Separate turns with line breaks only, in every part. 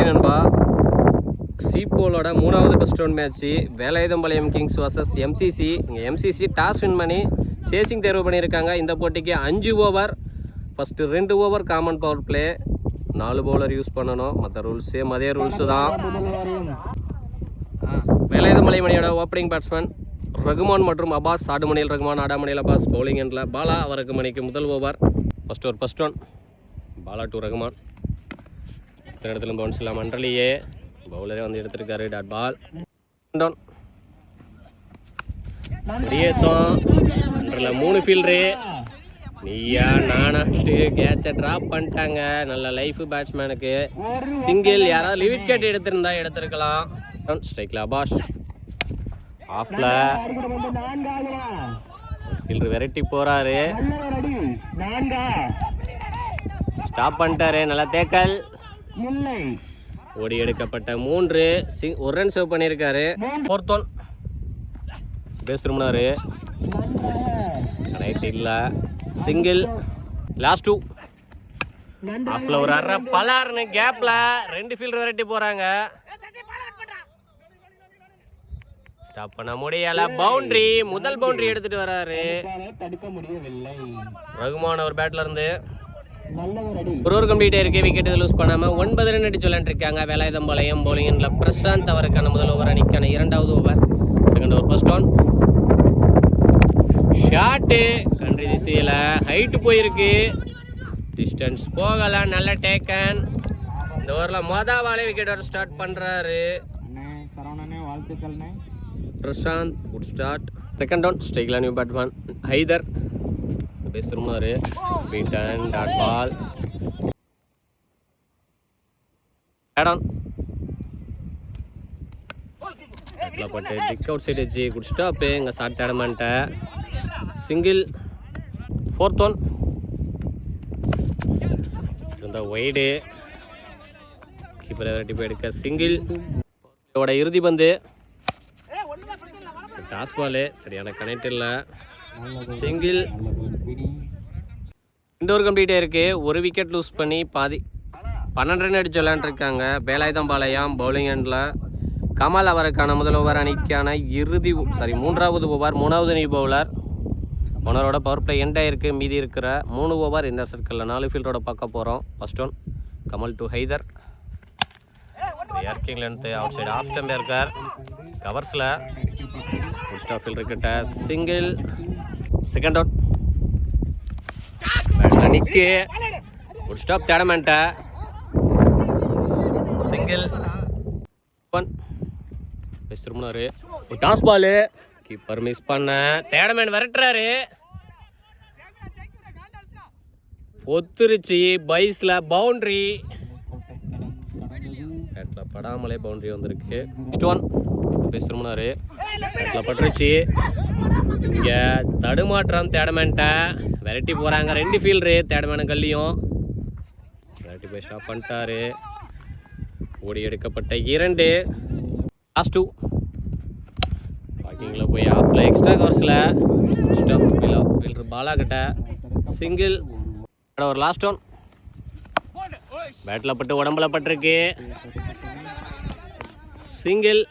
Hi நண்பா, சீப்போலோட 3வது first round match Velayuthampalayam Kings vs MCC. இங்கே எம்சிசி டாஸ் வின் பண்ணி சேசிங் தேர்வு பண்ணியிருக்காங்க. இந்த போட்டிக்கு 5 over, first 2 over common power play, 4 bowler use பண்ணணும். மற்ற ரூல்ஸ் சேம், அதே ரூல்ஸு தான். வேலாயுதம்பாளையம் அணியோட ஓப்பனிங் பேட்ஸ்மேன் ரகுமான் மற்றும் அபாஸ். ஆடுமணியில் ரகுமான், ஆடாமணியில் அபாஸ். பவுலிங் எண்டில் பாலா. அவருக்கு மணிக்கு முதல் over. First one Bala to Rahman. இந்த இடத்துல பவுன்ஸ் இல்லாமல் அன்றலியே பவுலரே வந்து எடுத்திருக்காரு. Dot ball down. முடியேத்தோம் அன்றில் 3 ஃபீல்டரு. நீயா நானாட்டு கேட்சை ட்ராப் பண்ணிட்டாங்க. நல்ல லைஃப் பேட்ஸ்மேனுக்கு. சிங்கிள். யாராவது லிவிட் கேட் எடுத்திருந்தா எடுத்திருக்கலாம். ஸ்ட்ரைக்கில் அபாஷ். ஆஃப்ல ஃபீல்டர் வெரைட்டி போறாரு. ஸ்டாப் பண்ணிட்டாரு. நல்லா தேக்கல். ஓடி எடுக்கப்பட்ட 3. 1 ரன் சேவ் பண்ணியிருக்காரு. 4th ஒன் பேசுறாரு. ரைட் இல்லை. சிங்கிள். லாஸ்ட் 2. ஆஃப்ல ஒரு அரை பலாருன்னு கேப்ல 2 ஃபீல்டர் வெரைட்டி போறாங்க. ஸ்டாப் பண்ண முடியல. பவுண்டரி. முதல் பவுண்டரி எடுத்துட்டு வராரு ரகுமான் ஒரு பேட்ல இருந்து. ஒரு கம்ப்ளீட் இருக்கு. விக்கெட் லூஸ் பண்ணாம 9 ரன் அடிச்சு விளையாண்டுருக்காங்க வேலாயுதம்பாளையம். பவுலிங்ல பிரசாந்த். அவருக்கான முதல் ஓவர், அணிக்கான 2வது over. Second over first one shot. Country திசையில ஹைட் போயிருக்கு. டிஸ்டன்ஸ் போகல. நல்ல டேக்கன். இந்த ஓவர்ல மொதவாலே விக்கெட் வர ஸ்டார்ட் பண்றாரு Prashanth. Good start. Second one ஸ்ட்ரைக்ல நியூ பேட்ஸ்மேன் ஹைதர். பேசுறாரு. பீட்டன். Dot ball. ஆட் பட்டு டிக் அவுட் சைடு வச்சு குட் ஸ்டாப். இங்கே ஷார்ட் ஆடமான்ட்ட சிங்கிள். 4th ஒன் இந்த வைடு. கீப்பரை வெரைட்டி போய் எடுக்க சிங்கிள். இறுதி பந்து. டாஸ் பாலு சரியான கனெக்ட் இல்லை. சிங்கிள். இண்டோர் கம்ப்ளீட்டாக இருக்குது. ஒரு விக்கெட் லூஸ் பண்ணி 12 ரன் அடிச்சு விளையாண்டுருக்காங்க வேலாயுதம்பாளையம். பவுலிங் எண்டில் கமல். அவருக்கான முதல் ஓவர், அணிக்கான 3வது ஓவர். 3வது நியூ பவுலர். ஓனரோட பவர் பிளே எண்ட் ஆகிருக்கு. மீதி இருக்கிற 3 ஓவர் இந்த சர்க்கிளில் 4 ஃபீல்டரோட பார்க்க போகிறோம். First one Kamal to Haider. ஏர்கிங் லென்த்து அவுட் சைடு ஆஃப் ஸ்டம்பில் இருக்கார். கவர்ஸில் குட் ஸ்டாப் ஃபீல்டர் கிட்ட சிங்கிள். செகண்ட் ஒன் பேட்டில் நிற்கு. குட் ஸ்டாப் தேடமேன்ட்ட சிங்கிள். 1 திரும்பினாரு. ஒரு டாஸ் பாலு. கீப்பர் மிஸ் பண்ண. தேடமேன் விரட்டுறாரு. ஒத்துருச்சு. பைஸ்ல பவுண்டரி. பேட்டில் படாமலே பவுண்டரி வந்திருக்கு. நெக்ஸ்ட் ஒன் திரும்பினாரு. பேட்டில் பட்டுருச்சு. இங்கே தடுமாற்றம். தேடமேன்ட்ட வெரைட்டி போகிறாங்க 2 ஃபீல்டரு. தேடமேனு கல்லியும் வெரைட்டி போய் ஸ்டாப் பண்ணிட்டாரு. ஓடி எடுக்கப்பட்ட 2. லாஸ்ட் 2 வாக்கிங்கில் போய் ஆஃப்ல எக்ஸ்ட்ரா கவர்ஸில் ஸ்டாப் ஃபீல்டர் பாலா கிட்ட சிங்கிள். ஒரு லாஸ்ட் ஒன் பேட்டில் பட்டு உடம்புல பட்டிருக்கு. சிங்கிள்.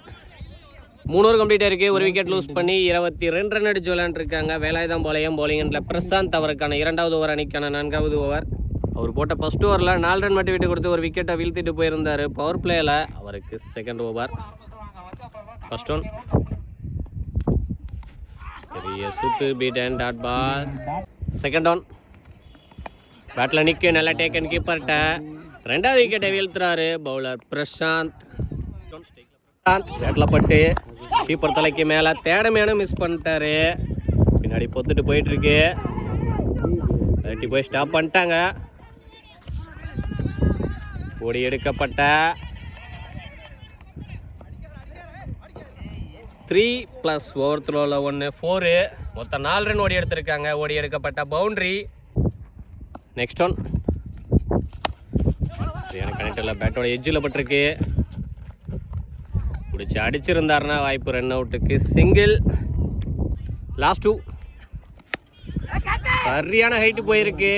3 ஓவர் கம்ப்ளீட் ஆயிருக்கு. ஒரு விக்கெட் லூஸ் பண்ணி 22 ரன் அடிச்சு விளையாண்டுருக்காங்க வேலாயுதம்பாளையம். பவுலிங் எண்டில் பிரசாந்த். அவருக்கான 2வது ஓவர், அணிக்கான 4வது ஓவர். அவர் போட்ட ஃபர்ஸ்ட் ஓவரில் 4 ரன் மட்டும் விட்டு கொடுத்து ஒரு விக்கெட்டை வீழ்த்திட்டு போயிருந்தார் பவர் பிளேயில். அவருக்கு செகண்ட் ஓவர். ஃபர்ஸ்ட் ஒன் பெரிய சுத்து. Beaten. Dot ball. Second one பேட்டில் நிற்கு. நல்லா டேக்கன். கீப்பர்கிட்ட 2வது விக்கெட்டை வீழ்த்துறாரு பவுலர் பிரசாந்த். பேட்டில் பட்டு கீப்பர் தலைக்கு மேலே. தேடமேனு மிஸ் பண்ணிட்டாரு. பின்னாடி பொத்துட்டு போயிட்டுருக்கு. வெட்டி போய் ஸ்டாப் பண்ணிட்டாங்க. ஓடி எடுக்கப்பட்ட 3+ ஓவர் த்ரோவில் 1 4. மொத்தம் 4 ரன் ஓடி எடுத்திருக்காங்க. ஓடி எடுக்கப்பட்ட பவுண்டரி. நெக்ஸ்ட் ஒன் எனக்கு கனெக்ட் இல்லை. பேட்டோட எட்ஜில் பட்டிருக்கு. பிடிச்சி அடிச்சிருந்தாருன்னா வாய்ப்பு ரன் அவுட்டுக்கு. சிங்கிள். லாஸ்ட் 2 சரியான ஹைட்டு போயிருக்கு.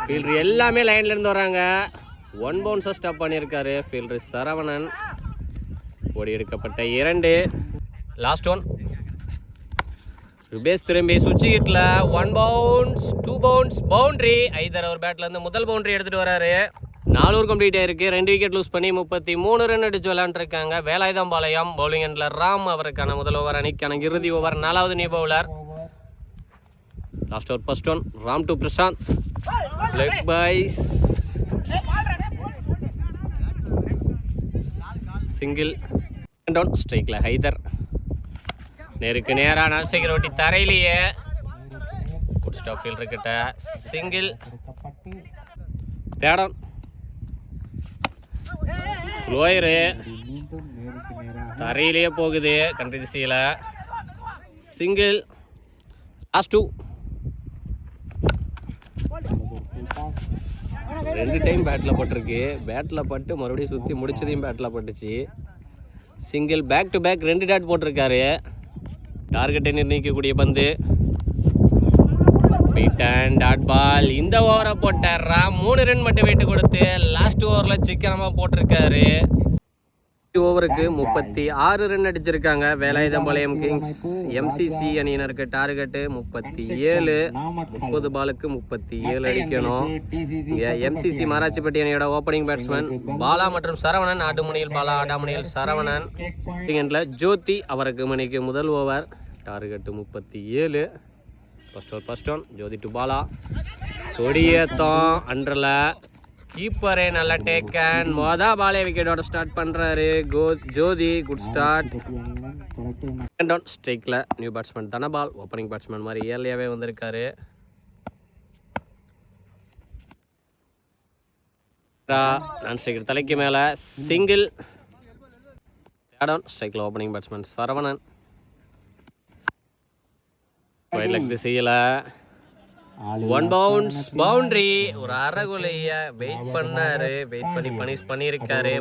ஃபீல்டர் எல்லாமே லைன்லேருந்து வராங்க. 1 பவுன்ஸை ஸ்டாப் பண்ணியிருக்காரு ஃபீல்டர் சரவணன். ஓடி எடுக்கப்பட்ட 2. Last one. ருபேஷ் திரும்பி சுவிட்ச் ஹிட்டில் 1 பவுன்ஸ் 2 பவுன்ஸ் பவுண்ட்ரி. ஐதர் அவர் பேட்லேருந்து முதல் பவுண்ட்ரி எடுத்துகிட்டு வராரு. 4 ஓவர் கம்ப்ளீட் ஆயிருக்கு. 2 விக்கெட் லூஸ் பண்ணி 33 ரன் அடிச்சு விளையாண்டுருக்காங்க. வேலாயுதம்பாளையம். பவுலிங் எண்டில் ராம் அவருக்கான முதல் ஓவர். அணிக்கான இறுதி ஓவர். 4வது new bowler. Last over first one. Ram to Prashanth. Leg byes single. Down ஸ்ட்ரைக்கில் ஹைதர். நேருக்கு நேராக நரசேகர் ஓட்டி தரையிலேயே குட் ஸ்டாப் ஃபீல்டர் கிட்ட சிங்கிள். தேடம் லோயரு தரையிலேயே போகுது கண்ட்ரி திசையில் சிங்கிள். லாஸ்ட் 2. 2 டைம் பேட்டில் பட்டிருக்கு. பேட்டில் பட்டு மறுபடியும் சுற்றி முடிச்சதையும் பேட்டில் பட்டுச்சு. Single. Back to back 2 dot போட்டிருக்காரு. டார்கெட்டை நிர்ணயிக்கக்கூடிய பந்து. Beat and dot ball. இந்த ஓவரை போட்டாரா 3 ரன் மட்டும் வெயிட்டு கொடுத்து லாஸ்ட் ஓவரில் சிக்கனமாக போட்டிருக்காரு. ஓவருக்கு 36 ரன் அடிச்சிருக்காங்க வேலாயுதம்பாளையம் கிங்ஸ். எம்சிசி அணியினருக்கு டார்கெட்டு 37. 30 பாலுக்கு 37 அடிக்கணும். எம்சிசி மாராச்சிப்பட்டி அணியோட ஓப்பனிங் பேட்ஸ்மேன் பாலா மற்றும் சரவணன். ஆடுமுனையில் பாலா, ஆடாமுனையில் சரவணன். ஜோதி அவருக்கு மணிக்கு முதல் over. Target 37. First one. Jyothi to Bala. கொடியேத்தம் அண்டரில். கீப்பரே நல்ல டேக்கன். பாலே விக்கெட்டோட ஸ்டார்ட் பண்ணுறாரு ஜோதி. Good start. டவுன் ஸ்ட்ரைக்கில் new batsman Dhanapal. Opening batsman மாதிரி ஏர்லியாகவே வந்திருக்காரு. நான் ஸ்ட்ரைக்கர் தலைக்கு மேலே சிங்கிள். டவுன் ஸ்ட்ரைக்கில் ஓப்பனிங் பேட்ஸ்மேன் சரவணன். லெக் திசையில் 1 பவுன்ஸ் பவுண்ட்ரி. ஒரு அரைகுலைய வெயிட் பண்ணாரு. வெயிட் பண்ணி பனிஷ் பண்ணியிருக்காரு.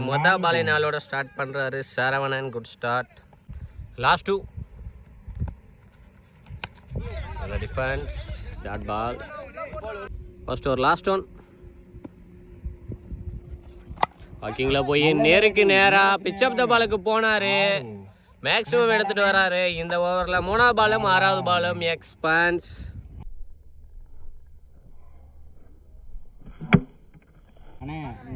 பாலை நாளோட ஸ்டார்ட் பண்ணுறாரு Saravanan. Good start. Last 2. Defence dot ball. First over last one. வாக்கிங்கில் போய் நேருக்கு நேராக பிச் அப் த பாலுக்கு போனார். மேக்ஸிமம் எடுத்துகிட்டு வராரு. இந்த ஓவரில் 3ஆவது பாலும் 6வது பாலும் எக்ஸ்பான்ஸ்.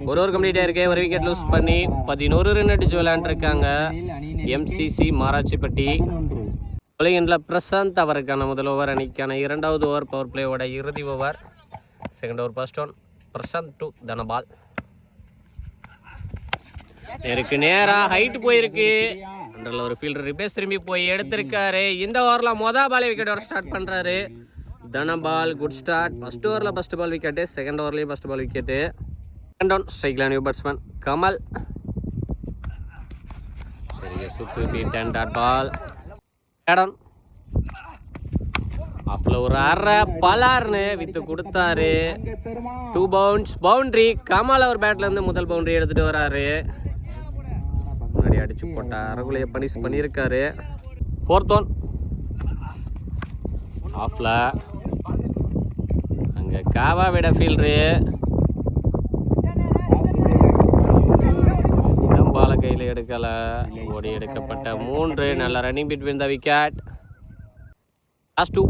ஒரு ஓவர் கம்ப்ளீட் ஆயிருக்கு. ஒரு விக்கெட் லூஸ் பண்ணி 11 ரன் அடிச்சு விளையாண்டுருக்காங்க எம்சிசி மாராச்சிப்பட்டி. உலகில் பிரசாந்த் அவருக்கான முதல் ஓவர். அணிக்கான 2வது ஓவர். பவர் பிளேயோட இறுதி over. Second over first one. Prashanth to Dhanapal. நேருக்கு நேராக ஹைட் போயிருக்கு. அண்டரில் ஒரு ஃபீல்டர் ரிபேஸ் திரும்பி போய் எடுத்திருக்காரு. இந்த ஓவரில் பாலே விக்கெட்டோட ஸ்டார்ட் பண்ணுறாரு தனபால். Good start. ஃபர்ஸ்ட் ஓவரில் ஃபர்ஸ்ட் பால் விக்கெட்டு. செகண்ட் ஓவர்லேயும் ஃபர்ஸ்ட் பால் விக்கெட்டு. டவுன் ஸ்ட்ரைக்கில் நியூ பேட்ஸ்மேன் கமல். பெரிய சுத்து. Beat and dot ball. Down அப்பல ஒரு அரை பலார்னு வித்து கொடுத்தாரு. 2 பவுன்ஸ் பவுண்ட்ரி. கமல் அவர் பேட்ல இருந்து முதல் பவுண்டரி எடுத்துட்டு வராரு. முன்னாடி அடிச்சு போட்ட அரைகுலைய பனிஷ் பண்ணியிருக்காரு. 4th one. ஆஃப்ல அங்கே காவா விட ஃபீல்டரு பால கையில் எடுக்கல. ஓடி எடுக்கப்பட்ட 3. நல்ல running between the wicket. Last 2.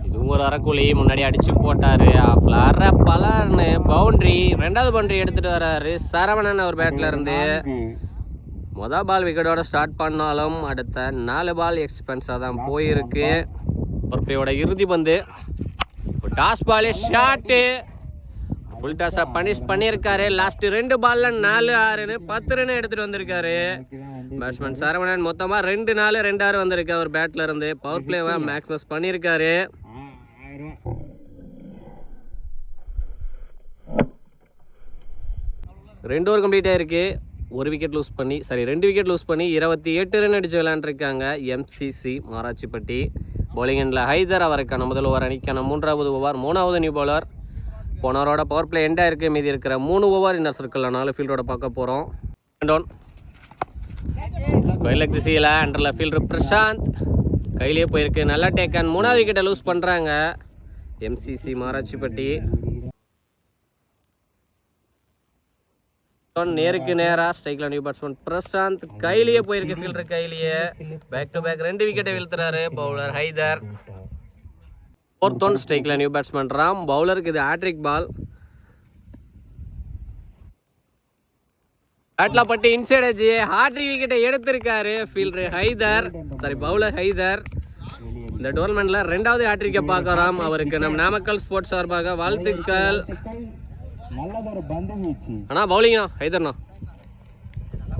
இதுவும் ஒரு அரைக்குழி. முன்னாடி அடிச்சு போட்டாரு. அரை பலர்னு பவுண்ட்ரி. 2வது பவுண்டரி எடுத்துட்டு வர்றாரு சரவணன் அவர் பேட்ல இருந்து. பால் விக்கெட்டோட ஸ்டார்ட் பண்ணாலும் அடுத்த 4 பால் எக்ஸ்பென்ஸாக தான் போயிருக்கு. ஒரு பிளேயோட இறுதி பந்து. டாஸ் பாலே ஷாட்டு. ஃபுல் டாஸை பனிஷ் பண்ணியிருக்காரு. லாஸ்ட் 2 பால்ல 4, 6ன்னு 10 ரன் எடுத்துட்டு வந்திருக்காரு பேட்ஸ்மேன் சரவணன். மொத்தமாக 2, 4, 2, 6 வந்திருக்கு அவர் பேட்ல இருந்து. பவர் பிளேவை மேக்ஸிமஸ் பண்ணியிருக்காரு. 2 ஓவர் கம்ப்ளீட் ஆயிருக்கு. 2 விக்கெட் லூஸ் பண்ணி 28 ரன் அடிச்சு விளையாண்டுருக்காங்க எம்சிசி மாராச்சிப்பட்டி. பவுலிங் எண்டில் ஹைதர் அவருக்கான முதல் ஓவர். அணிக்கான 3வது ஓவர். 3வது நியூ பவுலர். போனவரோட பவர் பிளே எண்டாக இருக்குது. மீதி இருக்கிற 3 ஓவர் இன்னர் சர்க்கிளில் 4 ஃபீல்டோட பார்க்க போகிறோம். டவுன் ஸ்கொயர் லெக் திசையில் அண்டரில் ஃபீல்டர் பிரசாந்த். கையிலே போயிருக்கு. நல்லா டேக்கன். 3வது விக்கெட்டை லூஸ் பண்ணுறாங்க எம்சிசி மாராச்சிப்பட்டி. நேருக்கு நேராக ஸ்ட்ரைக்கில் நியூ பேட்ஸ்மேன் பிரசாந்த் கையிலேயே போயிருக்கு ஃபீல்டர் கையிலேயே பேக் டு பேக் 2 விக்கெட்டை வீழ்த்துறாரு பவுலர் ஹைதர். 4th ஒன் ஸ்ட்ரைக்கில் நியூ பேட்ஸ்மேன் ராம். பவுலருக்கு இது ஹேட்ரிக் பால். பேட்ல பட்டு இன்சைட் எட்ஜ் ஹேட்ரிக் விக்கெட்டை எடுத்திருக்காரு ஃபீல்டர் ஹைதர், பவுலர் ஹைதர். இந்த டோர்னமெண்ட்ல 2வது ஹேட்ரிக்கை பார்க்கறோம். அவருக்கு நம் நாமக்கல் ஸ்போர்ட்ஸ் சார்பாக வாழ்த்துக்கள். அண்ணா பவுலிங்கண்ணா ஹைதர்ண்ணா.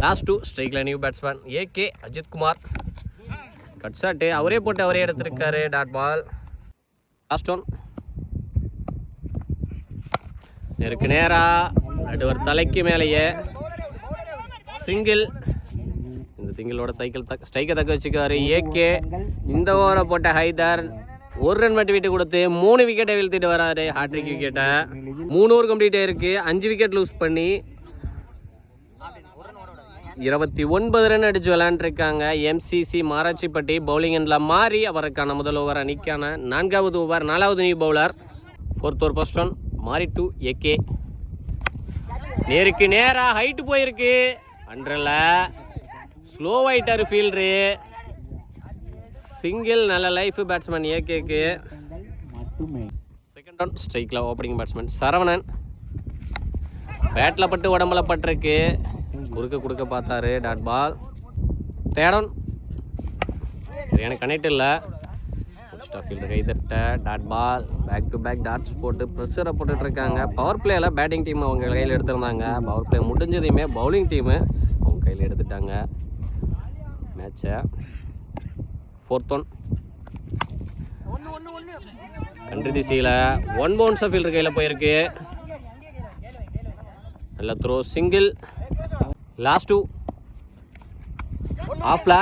லாஸ்ட் 2 ஸ்ட்ரைக்கில் new batsman AK Ajith Kumar. Cut shot அவரே போட்டு அவரே எடுத்திருக்காரு டாட் பால். லாஸ்ட் ஒன் நேருக்கு நேரா நடுவர் தலைக்கு மேலேயே சிங்கிள். இந்த சிங்கிளோட ஸ்ட்ரைக்கை தக்க வச்சுக்காரு ஏகே. இந்த ஓவரை போட்ட ஹைதர் 1 ரன் மட்டும் விட்டு கொடுத்து 3 விக்கெட்டை வீழ்த்திட்டு வராரு ஹேட்ரிக் விக்கெட்டை. 3 ஓவர் கம்ப்ளீட் ஆயிருக்கு. 5 விக்கெட் லூஸ் பண்ணி 29 ரன் அடிச்சு விளையாண்டுருக்காங்க. எம்சிசி மாராச்சிப்பட்டி பவுலிங் எண்ணில் மாறி அவருக்கான முதல் ஓவர் அணிக்கான 4வது ஓவர் 4வது new bowler. 4th over first one Mari to AK. நேருக்கு நேராக ஹைட்டு போயிருக்கு. அன்றில் ஸ்லோ ஆயிட்டாரு ஃபீல்டரு. சிங்கிள். நல்ல லைஃப் பேட்ஸ்மேன் ஏகேக்கு. செகண்ட் ஒன் ஸ்ட்ரைக்கில் ஓப்பனிங் பேட்ஸ்மேன் சரவணன். பேட்டில் பட்டு உடம்புல பட்டிருக்கு. கொடுக்க பார்த்தாரு டாட் பால். தேர்ட் ஒன் சரியான கனெக்ட் இல்லை. ஃபீல்டர் கைதட்ட dot ball. Back to back dots போட்டு ப்ரெஷரை போட்டுட்ருக்காங்க. பவர் பிளேயில் பேட்டிங் டீம் அவங்க கையில் எடுத்திருந்தாங்க. பவர் பிளே முடிஞ்சதையுமே பவுலிங் டீமு அவங்க கையில் எடுத்துட்டாங்க மேட்சை. 4th ஒன் கண்ட்ரி திசையில் 1 பவுன்ஸாக ஃபீல்டர் கையில் போயிருக்கு. நல்ல த்ரோ சிங்கிள். லாஸ்ட் 2 ஆஃப்ல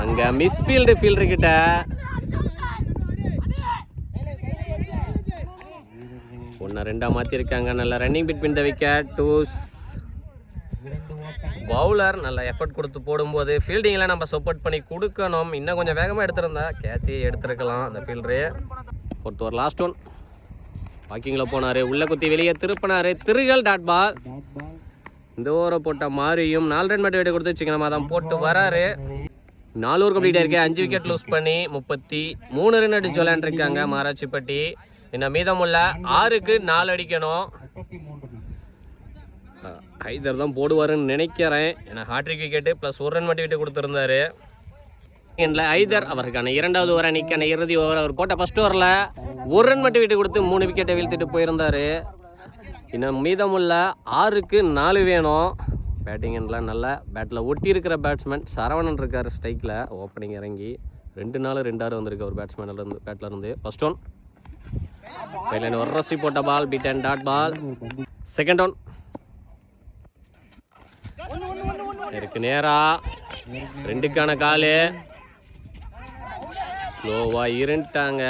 அங்கே மிஸ் ஃபீல்டர் கிட்ட ஒன்று 2 மாற்றிருக்காங்க. நல்ல running between the wicket. 2 bowler நல்ல எஃபர்ட் கொடுத்து போடும்போது ஃபீல்டிங்கில் நம்ம சப்போர்ட் பண்ணி கொடுக்கணும். இன்னும் கொஞ்சம் வேகமாக எடுத்திருந்தா கேட்சி எடுத்துருக்கலாம் அந்த fielder. 4th over last one வாக்கிங்கில் போனார். உள்ளே குத்தி வெளியே திருப்பினார். திருகல் டாட் பால். இந்த ஓவரை போட்ட மாறியும் 4 ரன் மட்டும் விட்டு கொடுத்து சிக்கனமாக தான் போட்டு வராரு. 4 ஓவர் கம்ப்ளீட் ஆயிருக்கு. 5 விக்கெட் லூஸ் பண்ணி 33 ரன் அடிச்சு விளையாண்டுருக்காங்க மாராச்சிப்பட்டி. இன்னும் மீதமுள்ள 6க்கு 4 அடிக்கணும். ஹைதர் தான் போடுவாருன்னு நினைக்கிறேன். ஏன்னா ஹேட்ரிக் விக்கெட்டு ப்ளஸ் 1 ரன் மட்டும் விட்டு கொடுத்துருந்தாரு. ஹைதர் அவருக்கான 2வது ஓவர் அணிக்கான இறுதி ஓவர். அவர் போட்ட ஃபர்ஸ்ட் ஓவரில் 1 ரன் மட்டும் விட்டு கொடுத்து 3 விக்கெட்டை வீழ்த்திட்டு போயிருந்தார். இன்னும் மீதமுள்ள 6க்கு 4 வேணும். பேட்டிங் எண்ணில் நல்ல பேட்டில் ஒட்டி இருக்கிற பேட்ஸ்மேன் சரவணன் இருக்கார் ஸ்ட்ரைக்கில். ஓப்பனிங் இறங்கி 2-4-2 வந்திருக்கு அவர் பேட்டில் இருந்து. ஃபர்ஸ்ட் ஒன் கையில் ஒரு ரசி போட்ட ball. Beat and dot ball. Second one இருக்கு நேரா 2க்கான காலு. ஸ்லோவாக இருந்துட்டாங்க.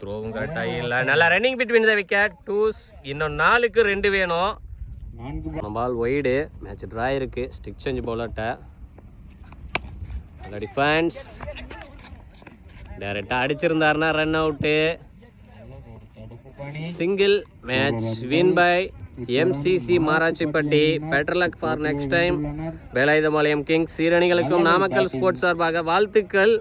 த்ரோவும் கரெக்டாக இல்லை. நல்லா ரன்னிங் பிட்வீன் த விக்கெட். 2 இன்னும் 4க்கு 2 வேணும். Ball wide. மேட்ச் ட்ரா இருக்கு. ஸ்டிக் சேஞ்ச் பவுலர்ட்ட நல்ல டிஃபென்ஸ். டைரெக்டாக அடிச்சிருந்தாருன்னா run out. Single. Match win by MCC Marachipatti. Better luck for next time. Velayudhapalayam Kings. சீரணிகளுக்கும் நாமக்கல் ஸ்போர்ட்ஸ் சார்பாக வாழ்த்துக்கள்.